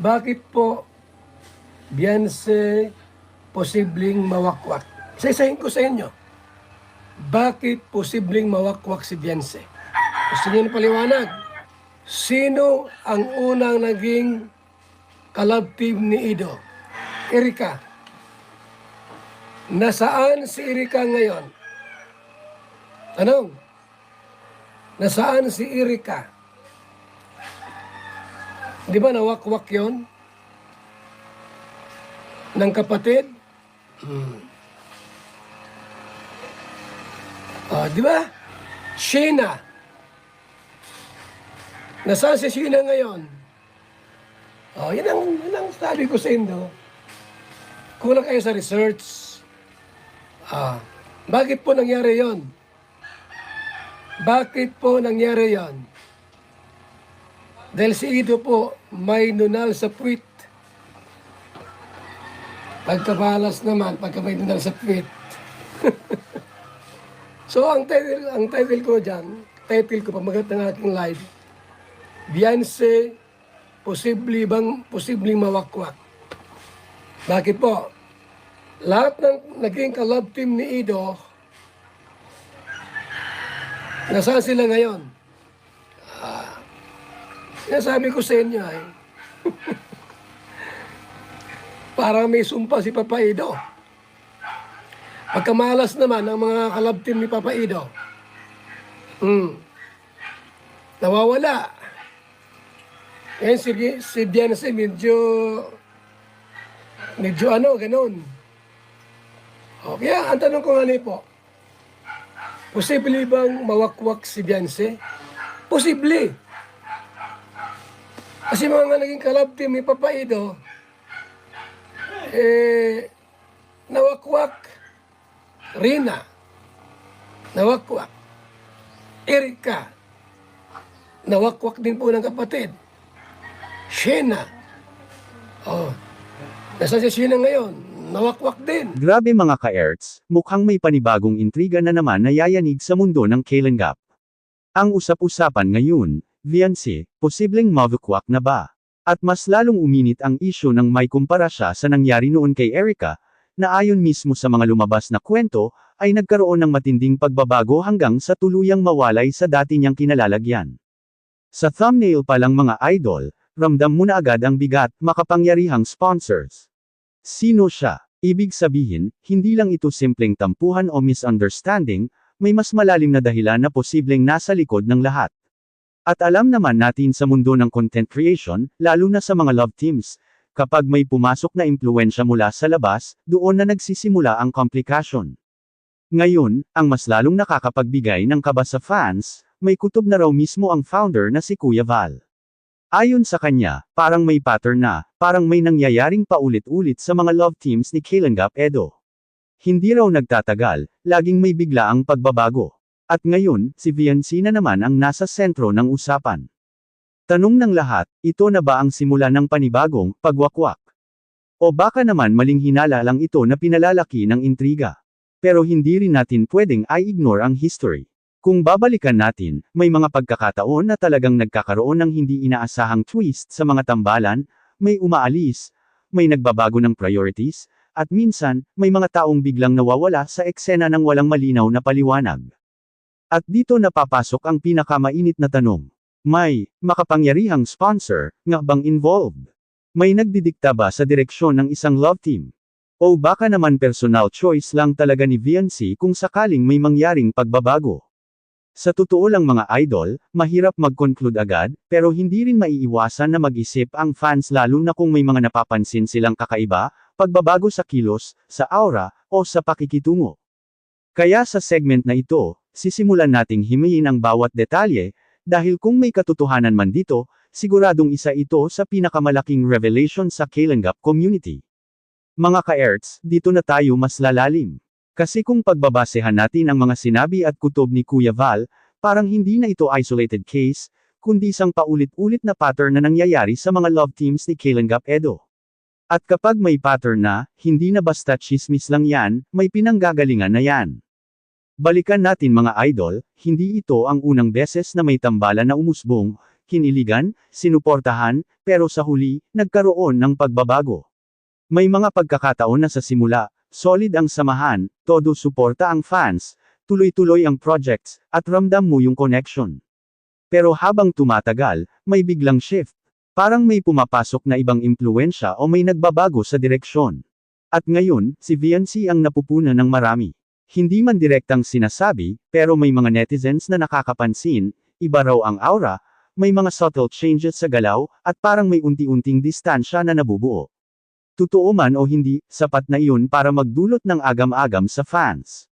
Bakit po Beyonce posibleng mawakwak? Isa-isahin ko sa inyo. Bakit posibleng mawakwak si Beyonce? Gusto niyo ng paliwanag? Sino ang unang naging kalab team ni Ido? Erika. Nasaan si Erika ngayon? Tanong. Nasaan si Erika? Di ba nawakwak yon ng kapatid? Di ba? Sheena. Nasaan si Sheena ngayon? Yan ang sabi ko sa inyo. Kulang kayo sa research. Bakit po nangyari yon? Bakit po nangyari yon? Dahil si Ido po may nunal sa puwit. Pagkabalas naman, pagka may nunal sa puwit. So ang title ko dyan, pamagat ng aking live, Beyonce, posibleng mawakwak. Bakit po? Lahat ng naging kalab team ni Ido, nasaan sila ngayon? Sinasabi ko sa inyo ay, parang may sumpa si Papa Ido. Pagkamalas naman ang mga kalab team ni Papa Ido, nawawala. Ngayon si Beyonce medyo ganun. Kaya ang tanong ko nga po, posible bang mawakwak si Beyonce? Posible. Kasi mga naging kalab team ni Papa Ido, nawakwak. Rina, nawakwak. Erika, nawakwak din po ng kapatid. Sheena, nasa si Sheena ngayon, nawakwak din. Grabe mga ka-Erts, mukhang may panibagong intriga na naman na yayanig sa mundo ng Kalinggap. Ang usap-usapan ngayon, Beyonce, posibleng mawakwak na ba? At mas lalong uminit ang isyu nang may kumpara siya sa nangyari noon kay Erika, na ayon mismo sa mga lumabas na kwento, ay nagkaroon ng matinding pagbabago hanggang sa tuluyang mawalay sa dati niyang kinalalagyan. Sa thumbnail pa lang mga idol, ramdam mo na agad ang bigat, makapangyarihang sponsors. Sino siya? Ibig sabihin, hindi lang ito simpleng tampuhan o misunderstanding, may mas malalim na dahilan na posibleng nasa likod ng lahat. At alam naman natin sa mundo ng content creation, lalo na sa mga love teams, kapag may pumasok na impluwensya mula sa labas, doon na nagsisimula ang komplikasyon. Ngayon, ang mas lalong nakakapagbigay ng kaba sa fans, may kutob na raw mismo ang founder na si Kuya Val. Ayon sa kanya, parang may pattern na, parang may nangyayaring paulit-ulit sa mga love teams ni Kalinggap Edo. Hindi raw nagtatagal, laging may bigla ang pagbabago. At ngayon, si Beyonce na naman ang nasa sentro ng usapan. Tanong ng lahat, ito na ba ang simula ng panibagong pagwakwak? O baka naman maling hinala lang ito na pinalalaki ng intriga? Pero hindi rin natin pwedeng i-ignore ang history. Kung babalikan natin, may mga pagkakataon na talagang nagkakaroon ng hindi inaasahang twist sa mga tambalan, may umaalis, may nagbabago ng priorities, at minsan, may mga taong biglang nawawala sa eksena ng walang malinaw na paliwanag. At dito napapasok ang pinakamainit na tanong. May makapangyarihang sponsor nga bang involved? May nagdidikta ba sa direksyon ng isang love team? O baka naman personal choice lang talaga ni Beyonce kung sakaling may mangyaring pagbabago? Sa totoo lang mga idol, mahirap mag-conclude agad, pero hindi rin maiiwasan na mag-isip ang fans lalo na kung may mga napapansin silang kakaiba, pagbabago sa kilos, sa aura, o sa pakikitungo. Kaya sa segment na ito, sisimulan nating himayin ang bawat detalye, dahil kung may katotohanan man dito, siguradong isa ito sa pinakamalaking revelation sa Kalinggap community. Mga ka-Erts, dito na tayo mas lalalim. Kasi kung pagbabasehan natin ang mga sinabi at kutob ni Kuya Val, parang hindi na ito isolated case, kundi isang paulit-ulit na pattern na nangyayari sa mga love teams ni Kalinggap Edo. At kapag may pattern na, hindi na basta chismis lang yan, may pinanggagalingan na yan. Balikan natin mga idol, hindi ito ang unang beses na may tambalan na umusbong, kiniligan, sinuportahan, pero sa huli, nagkaroon ng pagbabago. May mga pagkakataon na sa simula, solid ang samahan, todo suporta ang fans, tuloy-tuloy ang projects, at ramdam mo yung connection. Pero habang tumatagal, may biglang shift. Parang may pumapasok na ibang impluensya o may nagbabago sa direksyon. At ngayon, si VNC ang napupunan ng marami. Hindi man direktang sinasabi, pero may mga netizens na nakakapansin, iba raw ang aura, may mga subtle changes sa galaw, at parang may unti-unting distansya na nabubuo. Totoo man o hindi, sapat na iyon para magdulot ng agam-agam sa fans.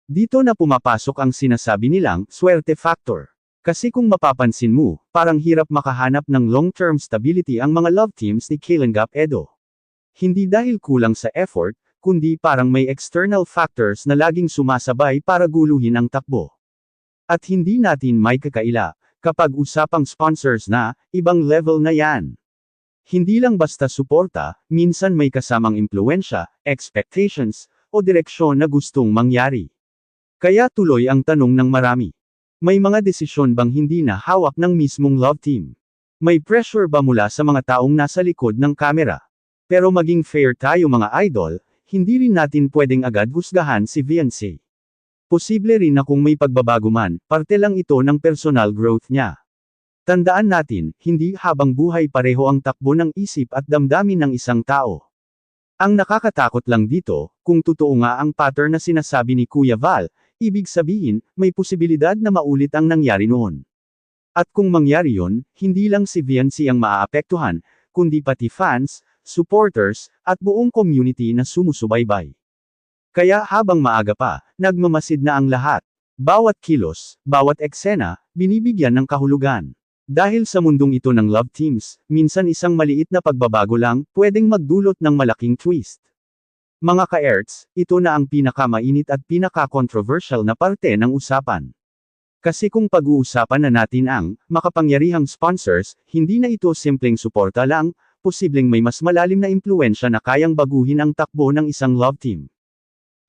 Dito na pumapasok ang sinasabi nilang, swerte factor. Kasi kung mapapansin mo, parang hirap makahanap ng long-term stability ang mga love teams ni Kalingap Edo. Hindi dahil kulang sa effort, kundi parang may external factors na laging sumasabay para guluhin ang takbo. At hindi natin may kakaila, kapag usapang sponsors na, ibang level na yan. Hindi lang basta suporta, minsan may kasamang impluensya, expectations, o direksyon na gustong mangyari. Kaya tuloy ang tanong ng marami. May mga desisyon bang hindi na hawak ng mismong love team? May pressure ba mula sa mga taong nasa likod ng kamera? Pero maging fair tayo mga idol, hindi rin natin pwedeng agad husgahan si VNC. Posible rin na kung may pagbabago man, parte lang ito ng personal growth niya. Tandaan natin, hindi habang buhay pareho ang takbo ng isip at damdamin ng isang tao. Ang nakakatakot lang dito, kung totoo nga ang pattern na sinasabi ni Kuya Val, ibig sabihin, may posibilidad na maulit ang nangyari noon. At kung mangyari yon, hindi lang si VNC ang maaapektuhan, kundi pati fans, supporters, at buong community na sumusubaybay. Kaya habang maaga pa, nagmamasid na ang lahat. Bawat kilos, bawat eksena, binibigyan ng kahulugan. Dahil sa mundong ito ng love teams, minsan isang maliit na pagbabago lang, pwedeng magdulot ng malaking twist. Mga ka-erts, ito na ang pinakamainit at pinaka-controversial na parte ng usapan. Kasi kung pag-uusapan na natin ang makapangyarihang sponsors, hindi na ito simpleng suporta lang, posibleng may mas malalim na impluensya na kayang baguhin ang takbo ng isang love team.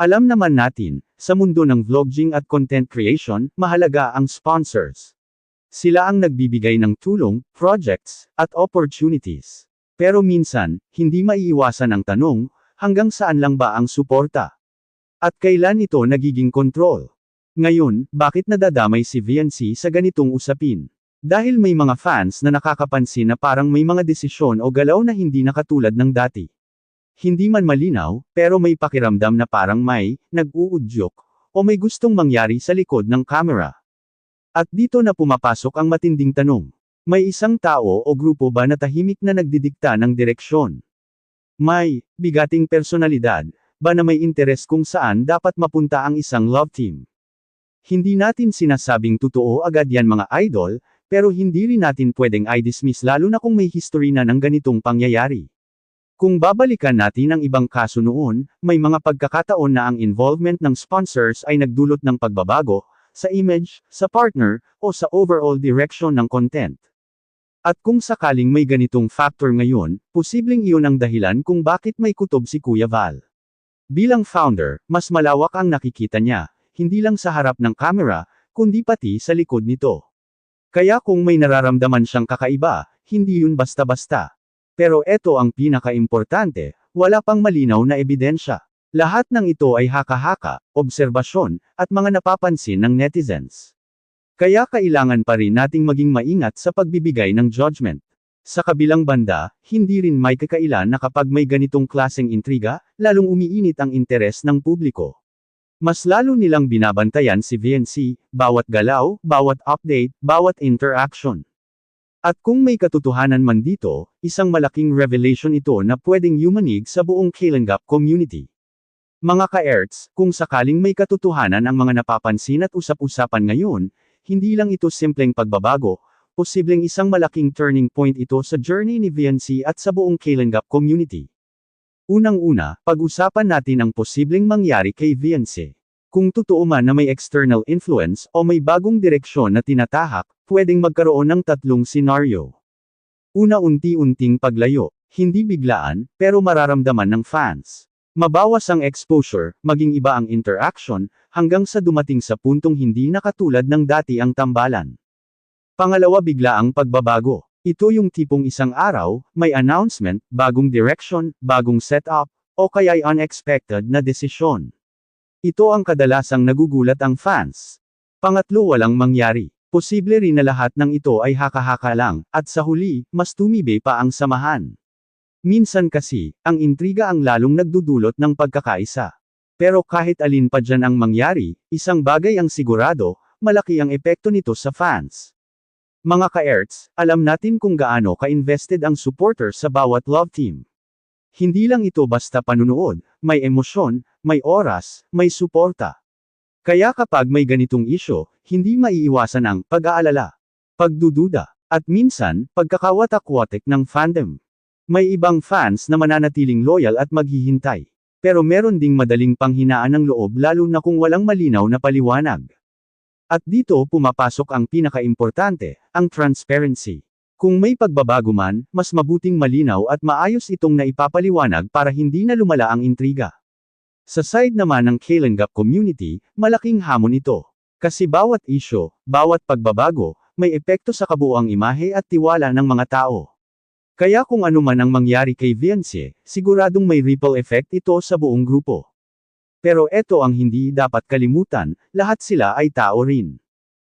Alam naman natin, sa mundo ng vlogging at content creation, mahalaga ang sponsors. Sila ang nagbibigay ng tulong, projects, at opportunities. Pero minsan, hindi maiiwasan ang tanong, hanggang saan lang ba ang suporta? At kailan ito nagiging control? Ngayon, bakit nadadamay si VNC sa ganitong usapin? Dahil may mga fans na nakakapansin na parang may mga desisyon o galaw na hindi na katulad ng dati. Hindi man malinaw, pero may pakiramdam na parang may nag-uudyok o may gustong mangyari sa likod ng camera. At dito na pumapasok ang matinding tanong. May isang tao o grupo ba na tahimik na nagdidikta ng direksyon? May bigating personalidad ba na may interes kung saan dapat mapunta ang isang love team? Hindi natin sinasabing totoo agad yan mga idol, pero hindi rin natin pwedeng i-dismiss lalo na kung may history na ng ganitong pangyayari. Kung babalikan natin ang ibang kaso noon, may mga pagkakataon na ang involvement ng sponsors ay nagdulot ng pagbabago, sa image, sa partner, o sa overall direction ng content. At kung sakaling may ganitong factor ngayon, posibleng iyon ang dahilan kung bakit may kutob si Kuya Val. Bilang founder, mas malawak ang nakikita niya, hindi lang sa harap ng camera, kundi pati sa likod nito. Kaya kung may nararamdaman siyang kakaiba, hindi yun basta-basta. Pero eto ang pinaka-importante, wala pang malinaw na ebidensya. Lahat ng ito ay haka-haka, obserbasyon, at mga napapansin ng netizens. Kaya kailangan pa rin nating maging maingat sa pagbibigay ng judgment. Sa kabilang banda, hindi rin may kakailan na kapag may ganitong klaseng intriga, lalong umiinit ang interes ng publiko. Mas lalo nilang binabantayan si VNC, bawat galaw, bawat update, bawat interaction. At kung may katotohanan man dito, isang malaking revelation ito na pwedeng yumanig sa buong Kalingap community. Mga ka-erts, kung sakaling may katotohanan ang mga napapansin at usap-usapan ngayon, hindi lang ito simpleng pagbabago, posibleng isang malaking turning point ito sa journey ni VNC at sa buong Kalingap community. Unang-una, pag-usapan natin ang posibleng mangyari kay VNC. Kung totoo man na may external influence o may bagong direksyon na tinatahak, pwedeng magkaroon ng tatlong senaryo. Una, unti-unting paglayo, hindi biglaan, pero mararamdaman ng fans. Mabawas ang exposure, maging iba ang interaction, hanggang sa dumating sa puntong hindi na katulad ng dati ang tambalan. Pangalawa, bigla ang pagbabago. Ito yung tipong isang araw, may announcement, bagong direction, bagong setup, o kaya'y unexpected na desisyon. Ito ang kadalasang nagugulat ang fans. Pangatlo, walang mangyari. Posible rin na lahat ng ito ay haka-haka lang, at sa huli, mas tumibe pa ang samahan. Minsan kasi, ang intriga ang lalong nagdudulot ng pagkakaisa. Pero kahit alin pa dyan ang mangyari, isang bagay ang sigurado, malaki ang epekto nito sa fans. Mga ka-Erts, alam natin kung gaano ka-invested ang supporter sa bawat love team. Hindi lang ito basta panunood, may emosyon, may oras, may suporta. Kaya kapag may ganitong isyo, hindi maiiwasan ang pag-aalala, pagdududa, at minsan, pagkakawatak-watek ng fandom. May ibang fans na mananatiling loyal at maghihintay. Pero meron ding madaling panghinaan ng loob lalo na kung walang malinaw na paliwanag. At dito pumapasok ang pinakaimportante, ang transparency. Kung may pagbabago man, mas mabuting malinaw at maayos itong naipapaliwanag para hindi na lumala ang intriga. Sa side naman ng Kalenga community, malaking hamon ito. Kasi bawat isyo, bawat pagbabago, may epekto sa kabuuang imahe at tiwala ng mga tao. Kaya kung ano man ang mangyari kay Viancie, siguradong may ripple effect ito sa buong grupo. Pero eto ang hindi dapat kalimutan, lahat sila ay tao rin.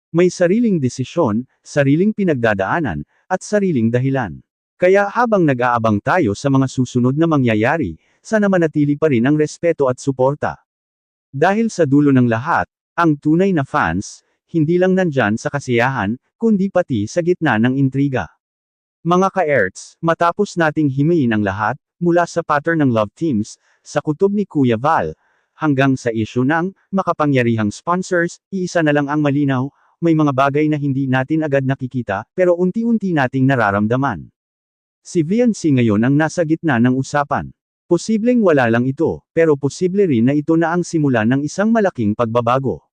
May sariling desisyon, sariling pinagdadaanan, at sariling dahilan. Kaya habang nag-aabang tayo sa mga susunod na mangyayari, sana manatili pa rin ang respeto at suporta. Dahil sa dulo ng lahat, ang tunay na fans, hindi lang nandyan sa kasiyahan, kundi pati sa gitna ng intriga. Mga ka-Erts, matapos nating himayin ang lahat, mula sa pattern ng love teams, sa kutob ni Kuya Val, hanggang sa issue ng makapangyarihang sponsors, iisa na lang ang malinaw, may mga bagay na hindi natin agad nakikita, pero unti-unti nating nararamdaman. Si Viancie ngayon ang nasa gitna ng usapan. Posibleng wala lang ito, pero posible rin na ito na ang simula ng isang malaking pagbabago.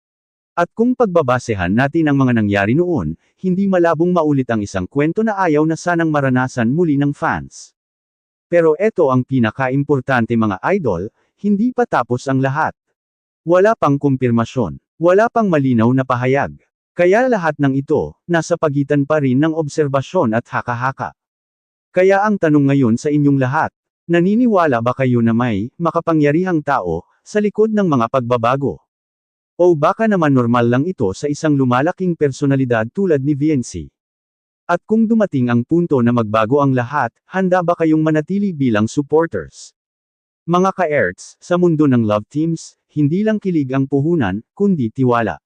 At kung pagbabasehan natin ang mga nangyari noon, hindi malabong maulit ang isang kwento na ayaw na sanang maranasan muli ng fans. Pero eto ang pinaka-importante mga idol, hindi pa tapos ang lahat. Wala pang kumpirmasyon, wala pang malinaw na pahayag. Kaya lahat ng ito, nasa pagitan pa rin ng obserbasyon at haka-haka. Kaya ang tanong ngayon sa inyong lahat, naniniwala ba kayo na may makapangyarihang tao sa likod ng mga pagbabago? O baka naman normal lang ito sa isang lumalaking personalidad tulad ni Viancie? At kung dumating ang punto na magbago ang lahat, handa ba kayong manatili bilang supporters? Mga ka-Erts, sa mundo ng love teams, hindi lang kilig ang puhunan, kundi tiwala.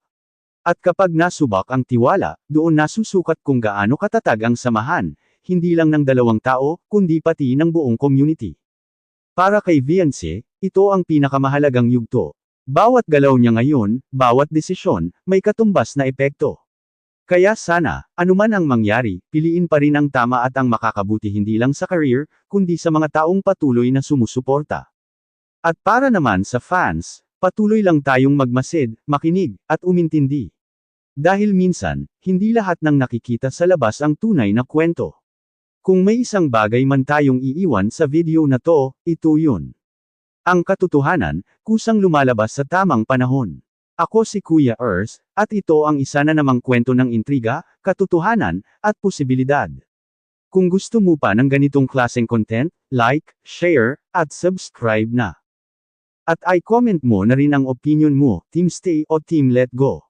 At kapag nasubak ang tiwala, doon nasusukat kung gaano katatag ang samahan, hindi lang ng dalawang tao, kundi pati ng buong community. Para kay Viancie, ito ang pinakamahalagang yugto. Bawat galaw niya ngayon, bawat desisyon, may katumbas na epekto. Kaya sana, anuman ang mangyari, piliin pa rin ang tama at ang makakabuti hindi lang sa career, kundi sa mga taong patuloy na sumusuporta. At para naman sa fans, patuloy lang tayong magmasid, makinig, at umintindi. Dahil minsan, hindi lahat ng nakikita sa labas ang tunay na kwento. Kung may isang bagay man tayong iiwan sa video na to, ito yun. Ang katotohanan, kusang lumalabas sa tamang panahon. Ako si Kuya Ers, at ito ang isa na namang kwento ng intriga, katotohanan, at posibilidad. Kung gusto mo pa ng ganitong klaseng content, like, share, at subscribe na. At i-comment mo na rin ang opinion mo, Team Stay o Team Let Go.